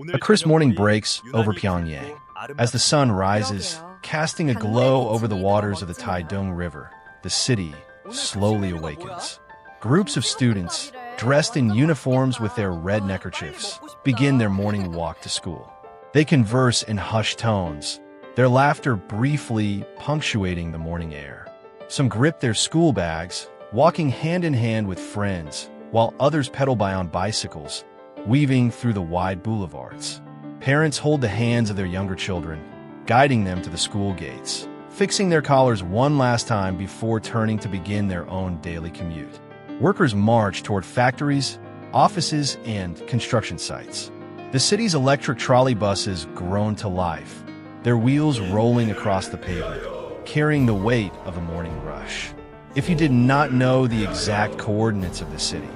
A crisp morning breaks over Pyongyang. As the sun rises, casting a glow over the waters of the Taedong River, the city slowly awakens. Groups of students, dressed in uniforms with their red neckerchiefs, begin their morning walk to school. They converse in hushed tones, their laughter briefly punctuating the morning air. Some grip their school bags, walking hand in hand with friends, while others pedal by on bicycles, weaving through the wide boulevards. Parents hold the hands of their younger children, guiding them to the school gates, fixing their collars one last time before turning to begin their own daily commute. Workers march toward factories, offices, and construction sites. The city's electric trolley buses groan to life, their wheels rolling across the pavement, carrying the weight of the morning rush. If you did not know the exact coordinates of the city,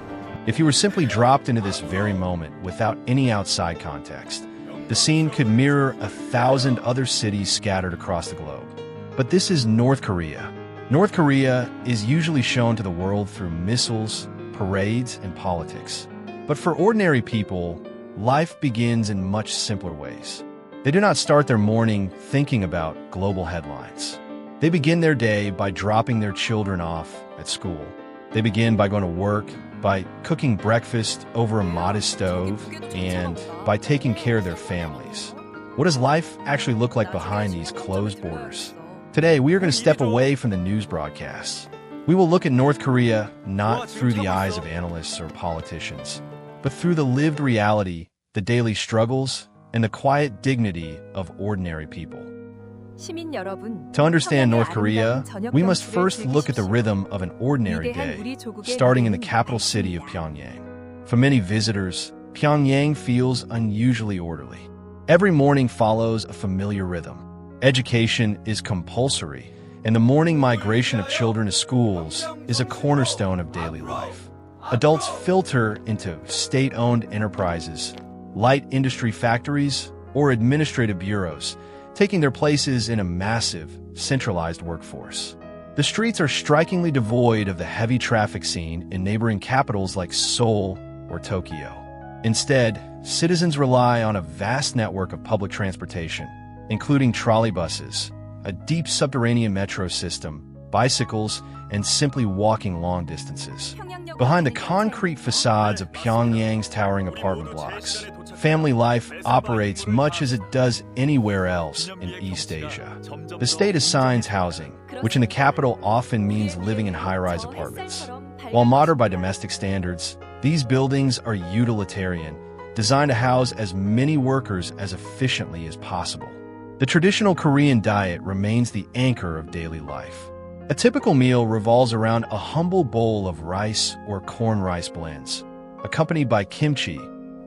if you were simply dropped into this very moment without any outside context, the scene could mirror 1,000 other cities scattered across the globe. But this is North Korea. North Korea is usually shown to the world through missiles, parades, and politics. But for ordinary people, life begins in much simpler ways. They do not start their morning thinking about global headlines. They begin their day by dropping their children off at school. They begin by going to work, by cooking breakfast over a modest stove, and by taking care of their families. What does life actually look like behind these closed borders? Today, we are going to step away from the news broadcasts. We will look at North Korea not through the eyes of analysts or politicians, but through the lived reality, the daily struggles, and the quiet dignity of ordinary people. To understand North Korea, we must first look at the rhythm of an ordinary day, starting in the capital city of Pyongyang. For many visitors, Pyongyang feels unusually orderly. Every morning follows a familiar rhythm. Education is compulsory, and the morning migration of children to schools is a cornerstone of daily life. Adults filter into state-owned enterprises, light industry factories, or administrative bureaus, taking their places in a massive, centralized workforce. The streets are strikingly devoid of the heavy traffic scene in neighboring capitals like Seoul or Tokyo. Instead, citizens rely on a vast network of public transportation, including trolley buses, a deep subterranean metro system, bicycles, and simply walking long distances. Behind the concrete facades of Pyongyang's towering apartment blocks, family life operates much as it does anywhere else in East Asia. The state assigns housing, which in the capital often means living in high-rise apartments. While modern by domestic standards, these buildings are utilitarian, designed to house as many workers as efficiently as possible. The traditional Korean diet remains the anchor of daily life. A typical meal revolves around a humble bowl of rice or corn-rice blends, accompanied by kimchi,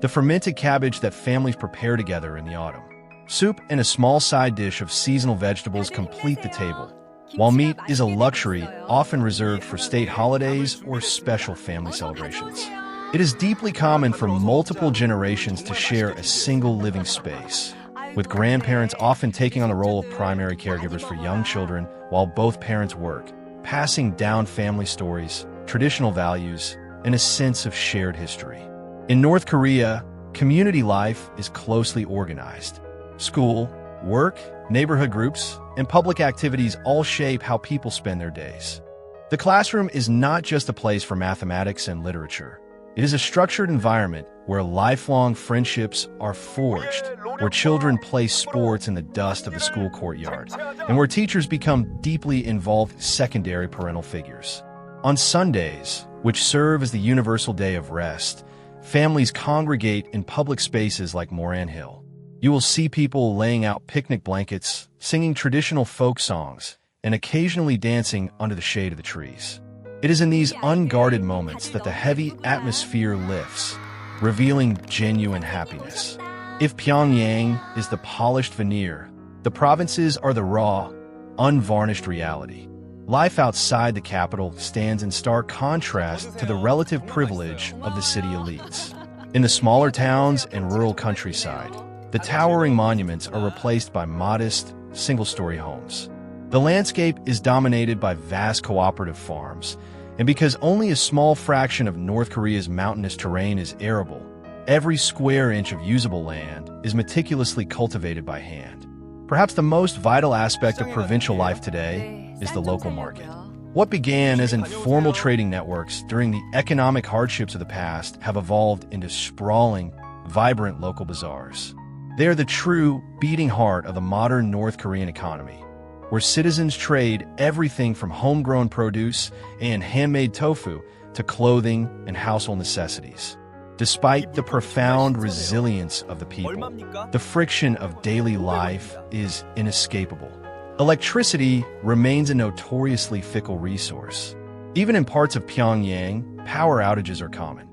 the fermented cabbage that families prepare together in the autumn. Soup and a small side dish of seasonal vegetables complete the table, while meat is a luxury often reserved for state holidays or special family celebrations. It is deeply common for multiple generations to share a single living space, with grandparents often taking on the role of primary caregivers for young children while both parents work, passing down family stories, traditional values, and a sense of shared history. In North Korea, community life is closely organized. School, work, neighborhood groups, and public activities all shape how people spend their days. The classroom is not just a place for mathematics and literature. It is a structured environment where lifelong friendships are forged, where children play sports in the dust of the school courtyard, and where teachers become deeply involved secondary parental figures. On Sundays, which serve as the universal day of rest, families congregate in public spaces like Moran Hill. You will see people laying out picnic blankets, singing traditional folk songs, and occasionally dancing under the shade of the trees. It is in these unguarded moments that the heavy atmosphere lifts, revealing genuine happiness. If Pyongyang is the polished veneer, the provinces are the raw, unvarnished reality. Life outside the capital stands in stark contrast to the relative privilege of the city elites. In the smaller towns and rural countryside, the towering monuments are replaced by modest, single-story homes. The landscape is dominated by vast cooperative farms, and because only a small fraction of North Korea's mountainous terrain is arable, Every square inch of usable land is meticulously cultivated by hand. Perhaps the most vital aspect of provincial life today is the local market. What began as informal trading networks during the economic hardships of the past have evolved into sprawling, vibrant local bazaars. They are the true beating heart of the modern North Korean economy, where citizens trade everything from homegrown produce and handmade tofu to clothing and household necessities. Despite the profound resilience of the people, the friction of daily life is inescapable. Electricity remains a notoriously fickle resource. Even in parts of Pyongyang, power outages are common.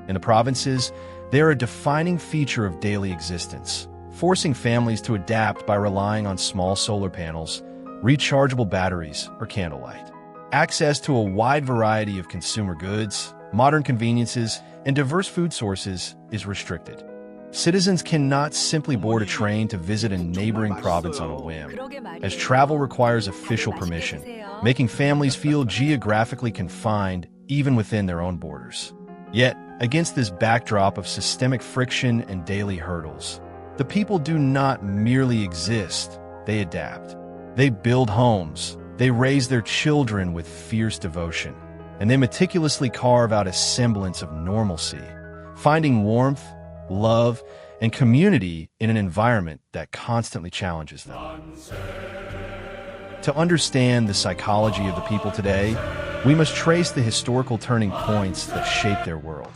In the provinces, they are a defining feature of daily existence, forcing families to adapt by relying on small solar panels, rechargeable batteries, or candlelight. Access to a wide variety of consumer goods, modern conveniences, and diverse food sources is restricted. Citizens cannot simply board a train to visit a neighboring province on a whim, as travel requires official permission, making families feel geographically confined even within their own borders. Yet, against this backdrop of systemic friction and daily hurdles, the people do not merely exist, they adapt. They build homes, they raise their children with fierce devotion, and they meticulously carve out a semblance of normalcy, finding warmth, love, and community in an environment that constantly challenges them. To understand the psychology of the people today, we must trace the historical turning points that shape their world.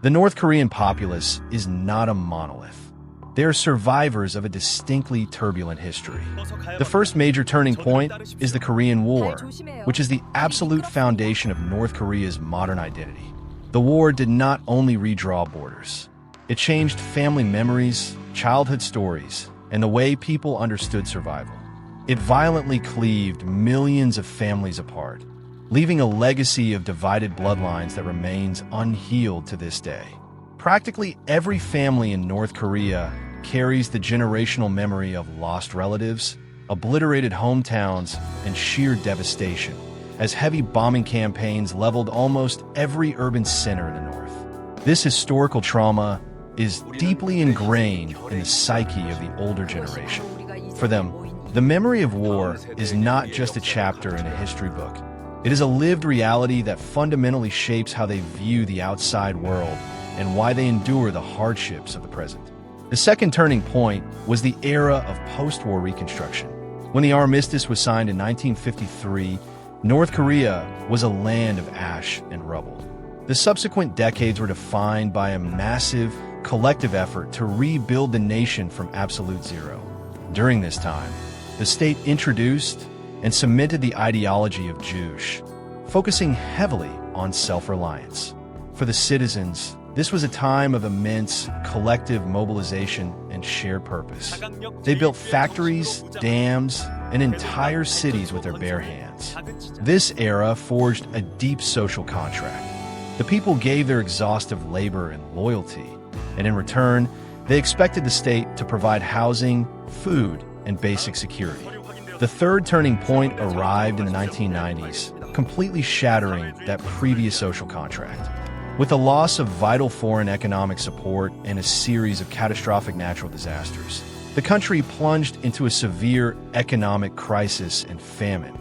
The North Korean populace is not a monolith. They are survivors of a distinctly turbulent history. The first major turning point is the Korean War, which is the absolute foundation of North Korea's modern identity. The war did not only redraw borders. It changed family memories, childhood stories, and the way people understood survival. It violently cleaved millions of families apart, leaving a legacy of divided bloodlines that remains unhealed to this day. Practically every family in North Korea carries the generational memory of lost relatives, obliterated hometowns, and sheer devastation, as heavy bombing campaigns leveled almost every urban center in the north. This historical trauma is deeply ingrained in the psyche of the older generation. For them, the memory of war is not just a chapter in a history book. It is a lived reality that fundamentally shapes how they view the outside world and why they endure the hardships of the present. The second turning point was the era of post-war reconstruction. When the armistice was signed in 1953, North Korea was a land of ash and rubble. The subsequent decades were defined by a massive, collective effort to rebuild the nation from absolute zero. During this time, the state introduced and cemented the ideology of Juche, focusing heavily on self-reliance. For the citizens, this was a time of immense collective mobilization and shared purpose. They built factories, dams, and entire cities with their bare hands. This era forged a deep social contract. The people gave their exhaustive labor and loyalty, and in return, they expected the state to provide housing, food, and basic security. The third turning point arrived in the 1990s, completely shattering that previous social contract. With the loss of vital foreign economic support and a series of catastrophic natural disasters, the country plunged into a severe economic crisis and famine,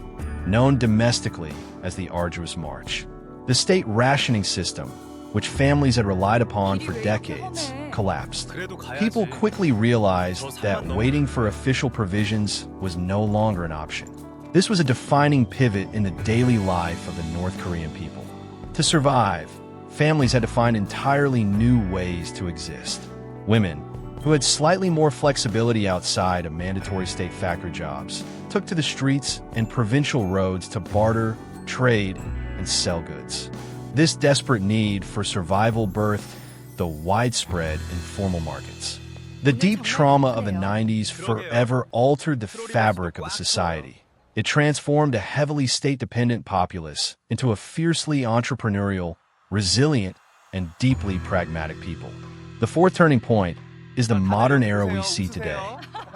known domestically as the Arduous March. The state rationing system, which families had relied upon for decades, collapsed. People quickly realized that waiting for official provisions was no longer an option. This was a defining pivot in the daily life of the North Korean people. To survive, families had to find entirely new ways to exist. Women, who had slightly more flexibility outside of mandatory state factory jobs, took to the streets and provincial roads to barter, trade, and sell goods. This desperate need for survival birthed the widespread informal markets. The deep trauma of the 90s forever altered the fabric of the society. It transformed a heavily state-dependent populace into a fiercely entrepreneurial, resilient, and deeply pragmatic people. The fourth turning point is the modern era we see today.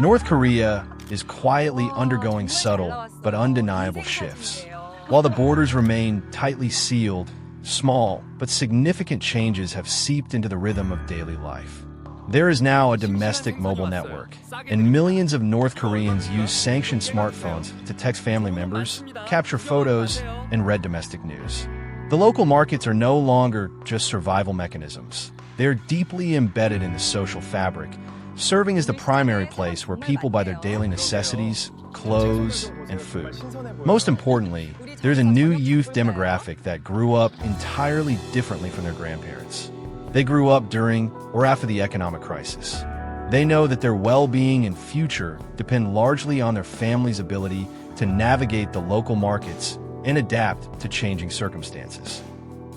North Korea is quietly undergoing subtle but undeniable shifts. While the borders remain tightly sealed Small but significant changes have seeped into the rhythm of daily life. There is now a domestic mobile network, and millions of North Koreans use sanctioned smartphones to text family members, capture photos, and read domestic news. The local markets are no longer just survival mechanisms. They are deeply embedded in the social fabric, serving as the primary place where people buy their daily necessities, clothes, and food. Most importantly, there's a new youth demographic that grew up entirely differently from their grandparents. They grew up during or after the economic crisis. They know that their well-being and future depend largely on their family's ability to navigate the local markets and adapt to changing circumstances.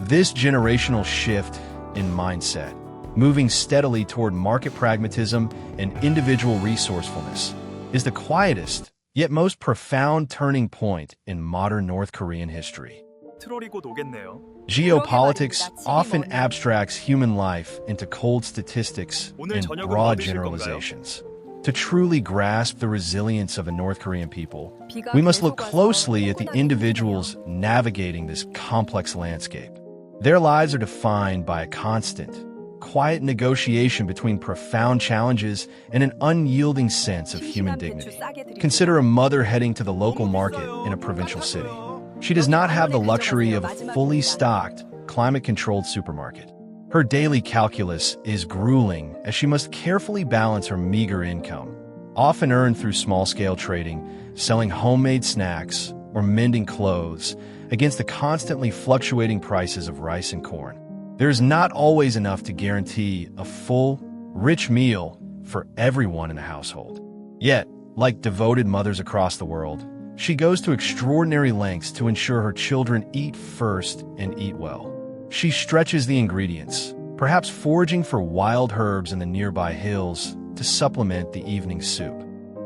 This generational shift in mindset, moving steadily toward market pragmatism and individual resourcefulness, is the quietest yet most profound turning point in modern North Korean history. Geopolitics often abstracts human life into cold statistics and broad generalizations. To truly grasp the resilience of the North Korean people, we must look closely at the individuals navigating this complex landscape. Their lives are defined by a constant, quiet negotiation between profound challenges and an unyielding sense of human dignity. Consider a mother heading to the local market in a provincial city. She does not have the luxury of a fully stocked, climate-controlled supermarket. Her daily calculus is grueling as she must carefully balance her meager income, often earned through small-scale trading, selling homemade snacks, or mending clothes, against the constantly fluctuating prices of rice and corn. There is not always enough to guarantee a full, rich meal for everyone in the household. Yet, like devoted mothers across the world, she goes to extraordinary lengths to ensure her children eat first and eat well. She stretches the ingredients, perhaps foraging for wild herbs in the nearby hills to supplement the evening soup.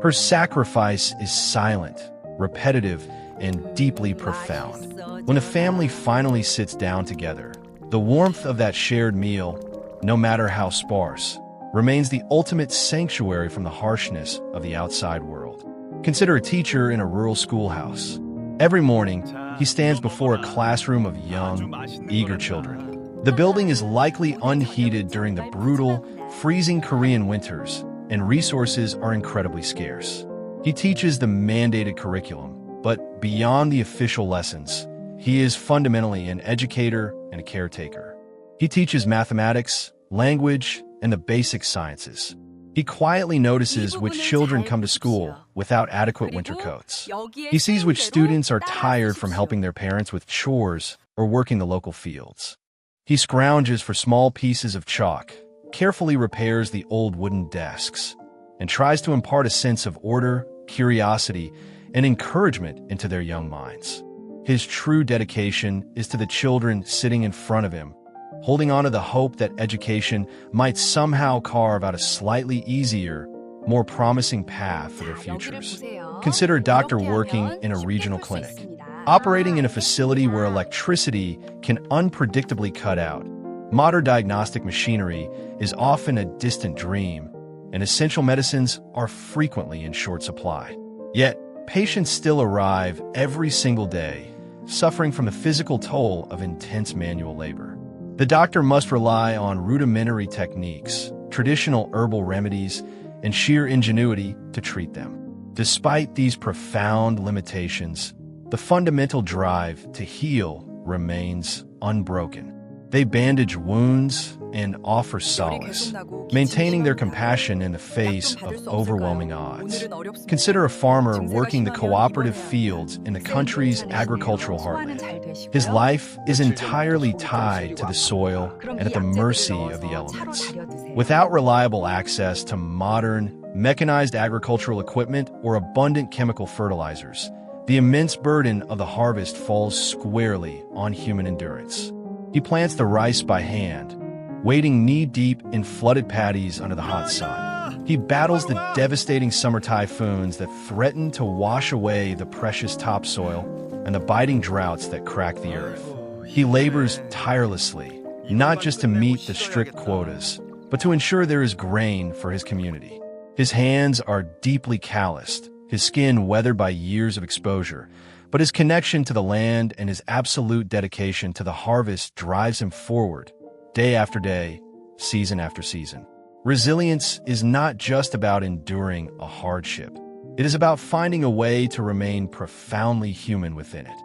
Her sacrifice is silent, repetitive, and deeply profound. When the family finally sits down together, the warmth of that shared meal, no matter how sparse, remains the ultimate sanctuary from the harshness of the outside world. Consider a teacher in a rural schoolhouse. Every morning, he stands before a classroom of young, eager children. The building is likely unheated during the brutal, freezing Korean winters, and resources are incredibly scarce. He teaches the mandated curriculum, but beyond the official lessons, he is fundamentally an educator and a caretaker. He teaches mathematics, language, and the basic sciences. He quietly notices which children come to school without adequate winter coats. He sees which students are tired from helping their parents with chores or working the local fields. He scrounges for small pieces of chalk, carefully repairs the old wooden desks, and tries to impart a sense of order, curiosity, and encouragement into their young minds. His true dedication is to the children sitting in front of him, holding on to the hope that education might somehow carve out a slightly easier, more promising path for their futures. Consider a doctor working in a regional clinic, operating in a facility where electricity can unpredictably cut out. Modern diagnostic machinery is often a distant dream, and essential medicines are frequently in short supply. Yet, patients still arrive every single day, suffering from the physical toll of intense manual labor. The doctor must rely on rudimentary techniques, traditional herbal remedies, and sheer ingenuity to treat them. Despite these profound limitations, the fundamental drive to heal remains unbroken. They bandage wounds and offer solace, maintaining their compassion in the face of overwhelming odds. Consider a farmer working the cooperative fields in the country's agricultural heartland. His life is entirely tied to the soil and at the mercy of the elements. Without reliable access to modern, mechanized agricultural equipment or abundant chemical fertilizers, the immense burden of the harvest falls squarely on human endurance. He plants the rice by hand, wading knee-deep in flooded paddies under the hot sun. He battles the devastating summer typhoons that threaten to wash away the precious topsoil and the biting droughts that crack the earth. He labors tirelessly, not just to meet the strict quotas, but to ensure there is grain for his community. His hands are deeply calloused, his skin weathered by years of exposure, but his connection to the land and his absolute dedication to the harvest drives him forward, day after day, season after season. Resilience is not just about enduring a hardship. It is about finding a way to remain profoundly human within it.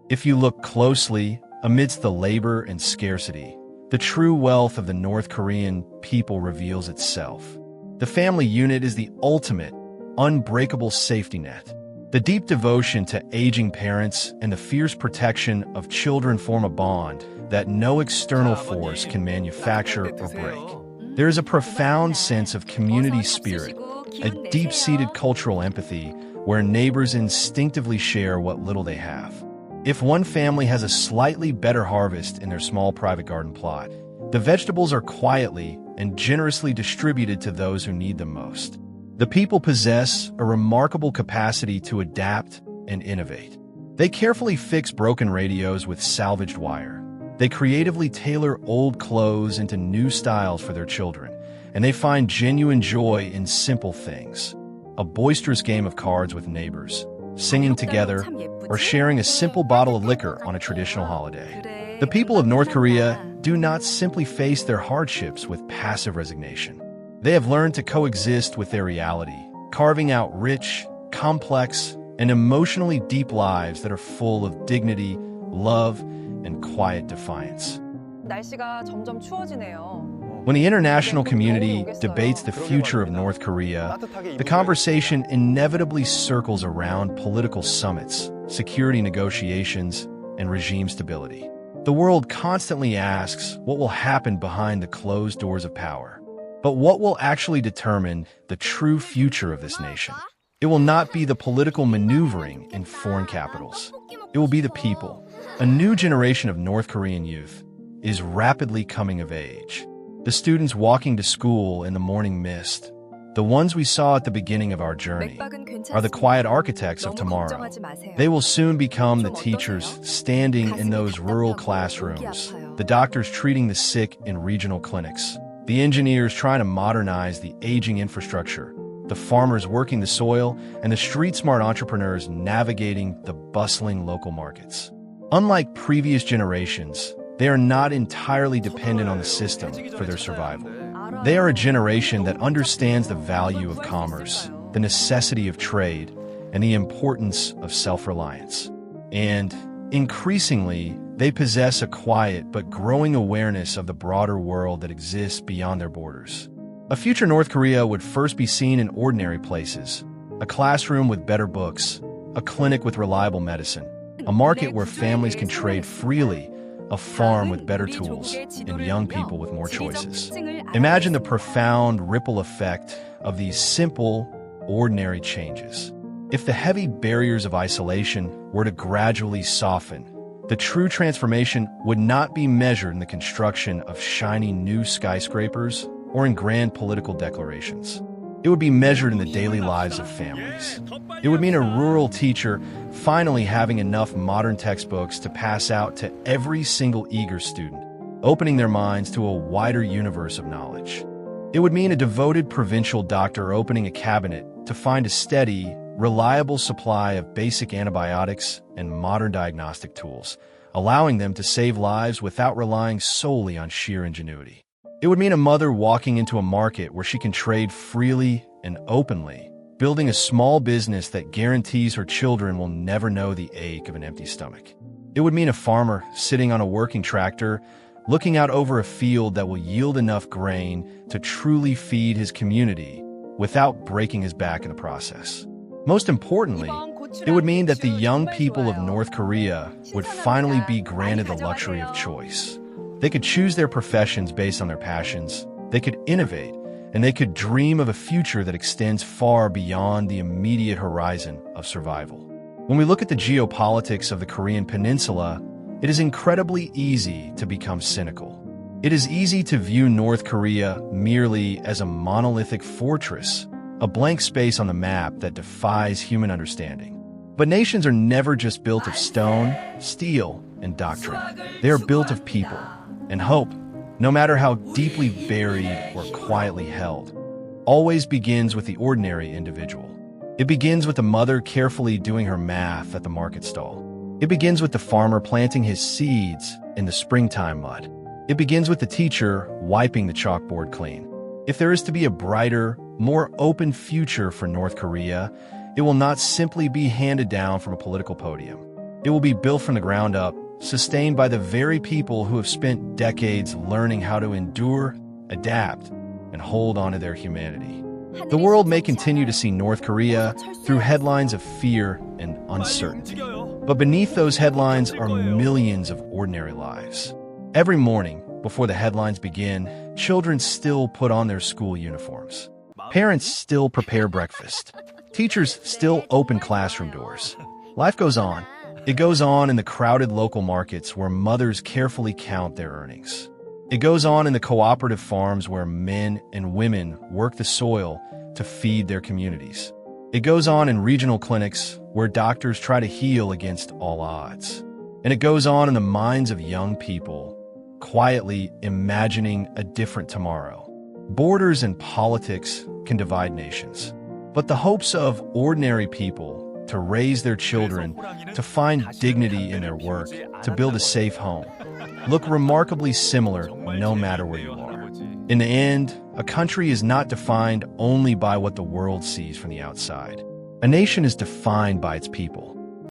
If you look closely, amidst the labor and scarcity, the true wealth of the North Korean people reveals itself. The family unit is the ultimate, unbreakable safety net. The deep devotion to aging parents and the fierce protection of children form a bond that no external force can manufacture or break. There is a profound sense of community spirit, a deep-seated cultural empathy where neighbors instinctively share what little they have. If one family has a slightly better harvest in their small private garden plot, the vegetables are quietly and generously distributed to those who need them most. The people possess a remarkable capacity to adapt and innovate. They carefully fix broken radios with salvaged wire. They creatively tailor old clothes into new styles for their children, and they find genuine joy in simple things. A boisterous game of cards with neighbors, singing together, or sharing a simple bottle of liquor on a traditional holiday. The people of North Korea do not simply face their hardships with passive resignation. They have learned to coexist with their reality, carving out rich, complex, and emotionally deep lives that are full of dignity, love, and quiet defiance. 날씨가 점점 추워지네요. When the international community debates the future of North Korea, the conversation inevitably circles around political summits, security negotiations, and regime stability. The world constantly asks what will happen behind the closed doors of power. But what will actually determine the true future of this nation? It will not be the political maneuvering in foreign capitals. It will be the people. A new generation of North Korean youth is rapidly coming of age. The students walking to school in the morning mist, the ones we saw at the beginning of our journey, are the quiet architects of tomorrow. They will soon become the teachers standing in those rural classrooms, the doctors treating the sick in regional clinics, the engineers trying to modernize the aging infrastructure, the farmers working the soil, and the street-smart entrepreneurs navigating the bustling local markets. Unlike previous generations, they are not entirely dependent on the system for their survival. They are a generation that understands the value of commerce, the necessity of trade, and the importance of self-reliance. And, increasingly, they possess a quiet but growing awareness of the broader world that exists beyond their borders. A future North Korea would first be seen in ordinary places: a classroom with better books, a clinic with reliable medicine, a market where families can trade freely, a farm with better tools, and young people with more choices. Imagine the profound ripple effect of these simple, ordinary changes. If the heavy barriers of isolation were to gradually soften, the true transformation would not be measured in the construction of shiny new skyscrapers or in grand political declarations. It would be measured in the daily lives of families. It would mean a rural teacher finally having enough modern textbooks to pass out to every single eager student, opening their minds to a wider universe of knowledge. It would mean a devoted provincial doctor opening a cabinet to find a steady, reliable supply of basic antibiotics and modern diagnostic tools, allowing them to save lives without relying solely on sheer ingenuity. It would mean a mother walking into a market where she can trade freely and openly, building a small business that guarantees her children will never know the ache of an empty stomach. It would mean a farmer sitting on a working tractor, looking out over a field that will yield enough grain to truly feed his community without breaking his back in the process. Most importantly, it would mean that the young people of North Korea would finally be granted the luxury of choice. They could choose their professions based on their passions, they could innovate, and they could dream of a future that extends far beyond the immediate horizon of survival. When we look at the geopolitics of the Korean Peninsula, it is incredibly easy to become cynical. It is easy to view North Korea merely as a monolithic fortress, a blank space on the map that defies human understanding. But nations are never just built of stone, steel, and doctrine. They are built of people and hope, no matter how deeply buried or quietly held, always begins with the ordinary individual. It begins with the mother carefully doing her math at the market stall. It begins with the farmer planting his seeds in the springtime mud. It begins with the teacher wiping the chalkboard clean. If there is to be a brighter, more open future for North Korea, it will not simply be handed down from a political podium. It will be built from the ground up, sustained by the very people who have spent decades learning how to endure, adapt, and hold on to their humanity. The world may continue to see North Korea through headlines of fear and uncertainty. But beneath those headlines are millions of ordinary lives. Every morning, before the headlines begin, children still put on their school uniforms. Parents still prepare breakfast. Teachers still open classroom doors. Life goes on. It goes on in the crowded local markets where mothers carefully count their earnings. It goes on in the cooperative farms where men and women work the soil to feed their communities. It goes on in regional clinics where doctors try to heal against all odds. And it goes on in the minds of young people, quietly imagining a different tomorrow. Borders and politics can divide nations, but the hopes of ordinary people to raise their children, to find dignity in their work, to build a safe home, look remarkably similar no matter where you are. In the end, a country is not defined only by what the world sees from the outside. A nation is defined by its people.